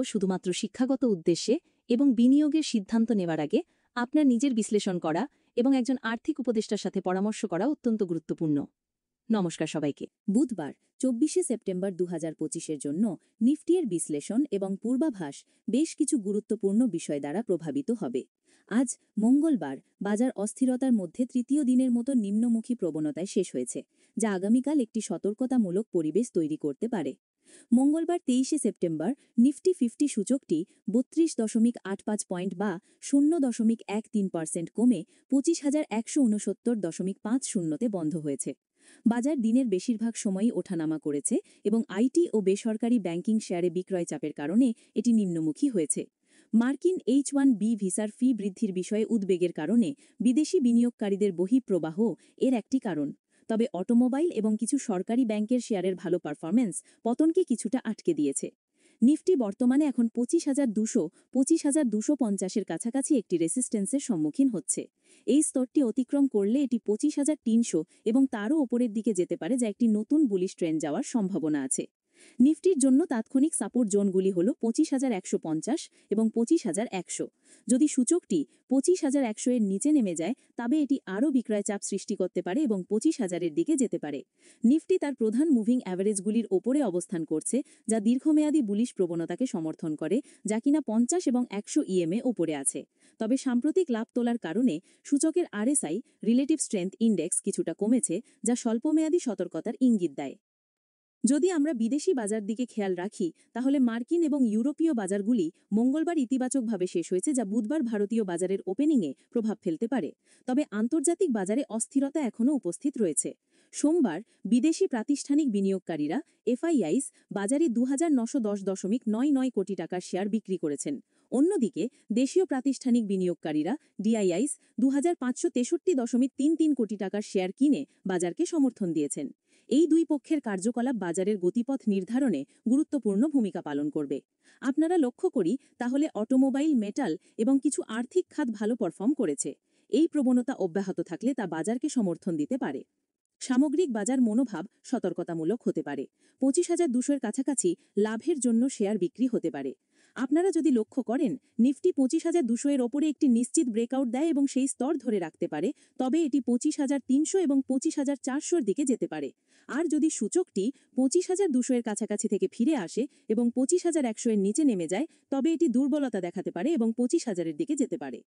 শুধুমাত্র শিক্ষাগত উদ্দেশ্যে এবং বিনিয়োগের সিদ্ধান্ত নেওয়ার আগে আপনার নিজের বিশ্লেষণ করা এবং একজন আর্থিক উপদেষ্টার সাথে পরামর্শ করা অত্যন্ত গুরুত্বপূর্ণ। নমস্কার সবাইকে। বুধবার ২৪শে সেপ্টেম্বর ২০২৫-এর জন্য নিফটির বিশ্লেষণ এবং পূর্বাভাস বেশ কিছু গুরুত্বপূর্ণ বিষয় দ্বারা প্রভাবিত হবে। আজ মঙ্গলবার বাজার অস্থিরতার মধ্যে তৃতীয় দিনের মতো নিম্নমুখী প্রবণতায় শেষ হয়েছে, যা আগামীকাল একটি সতর্কতামূলক পরিবেশ তৈরি করতে পারে। মঙ্গলবার ২৩শে সেপ্টেম্বর নিফটি 50 সূচকটি ৩২.৮৫ পয়েন্ট বা ০.১৩% কমে ২৫,১৬৯.৫০-তে বন্ধ হয়েছে। বাজার দিনের বেশিরভাগ সময়ই ওঠানামা করেছে এবং আইটি ও বেসরকারি ব্যাংকিং শেয়ারে বিক্রয় চাপের কারণে এটি নিম্নমুখী হয়েছে। মার্কিন H-1B ভিসার ফি বৃদ্ধির বিষয়ে উদ্বেগের কারণে বিদেশি বিনিয়োগকারীদের বহিঃপ্রবাহ এর একটি কারণ। তবে অটোমোবাইল এবং কিছু সরকারি ব্যাংকের শেয়ারের ভালো পারফরম্যান্স পতনকে কিছুটা আটকে দিয়েছে। নিফটি বর্তমানে এখন ২৫,২০০-২৫,২৫০-এর কাছাকাছি একটি রেসিস্টেন্সের সম্মুখীন হচ্ছে। এই স্তরটি অতিক্রম করলে এটি ২৫,৩০০ এবং তারও ওপরের দিকে যেতে পারে, যা একটি নতুন বুলিশ ট্রেন্ড যাওয়ার সম্ভাবনা আছে। নিফটির জন্য তাৎক্ষণিক সাপোর্ট জোনগুলি হল ২৫,১৫০ এবং ২৫,১০০। যদি সূচকটি ২৫,১০০ এর নিচে নেমে যায় তবে এটি আরও বিক্রয় চাপ সৃষ্টি করতে পারে এবং ২৫,০০০-এর দিকে যেতে পারে। নিফটি তার প্রধান মুভিং অ্যাভারেজগুলির ওপরে অবস্থান করছে, যা দীর্ঘমেয়াদী বুলিশ প্রবণতাকে সমর্থন করে, যা কিনা ৫০ এবং ১০০ ইএমএ ওপরে আছে। তবে সাম্প্রতিক লাভ তোলার কারণে সূচকের আরএসআই রিলেটিভ স্ট্রেংথ ইন্ডেক্স কিছুটা কমেছে, যা স্বল্পমেয়াদী সতর্কতার ইঙ্গিত দেয়। যদি আমরা বিদেশি বাজার দিকে খেয়াল রাখি তাহলে মার্কিন এবং ইউরোপীয় বাজারগুলি মঙ্গলবার ইতিবাচকভাবে শেষ হয়েছে, যা বুধবার ভারতীয় বাজারের ওপেনিংয়ে প্রভাব ফেলতে পারে। তবে আন্তর্জাতিক বাজারে অস্থিরতা এখনও উপস্থিত রয়েছে। সোমবার বিদেশি প্রাতিষ্ঠানিক বিনিয়োগকারীরা এফআইআইস বাজারে ২,৯১০.৯৯ কোটি টাকার শেয়ার বিক্রি করেছেন। অন্যদিকে দেশীয় প্রাতিষ্ঠানিক বিনিয়োগকারীরা ডিআইআইস ২,৫৬৩.৩৩ কোটি টাকার শেয়ার কিনে বাজারকে সমর্থন দিয়েছেন। এই দুই পক্ষের কার্যকলাপ বাজারের গতিপথ নির্ধারণে গুরুত্বপূর্ণ ভূমিকা পালন করবে। আপনারা লক্ষ্য করি তাহলে অটোমোবাইল, মেটাল এবং কিছু আর্থিক খাত ভালো পারফর্ম করেছে। এই প্রবণতা অব্যাহত থাকলে তা বাজারকে সমর্থন দিতে পারে। সামগ্রিক বাজার মনোভাব সতর্কতামূলক হতে পারে। ২৫,২০০-এর কাছাকাছি লাভের জন্য শেয়ার বিক্রি হতে পারে। আপনারা যদি লক্ষ্য করেন নিফটি ২৫,২০০-এর ওপরে একটি নিশ্চিত ব্রেকআউট দেয় এবং সেই স্তর ধরে রাখতে পারে, তবে এটি ২৫,৩০০ এবং ২৫,৪০০-এর দিকে যেতে পারে। আর যদি সূচকটি ২৫,২০০-এর কাছাকাছি থেকে ফিরে আসে এবং ২৫,১০০-এর নিচে নেমে যায় তবে এটি দুর্বলতা দেখাতে পারে এবং ২৫,০০০-এর দিকে যেতে পারে।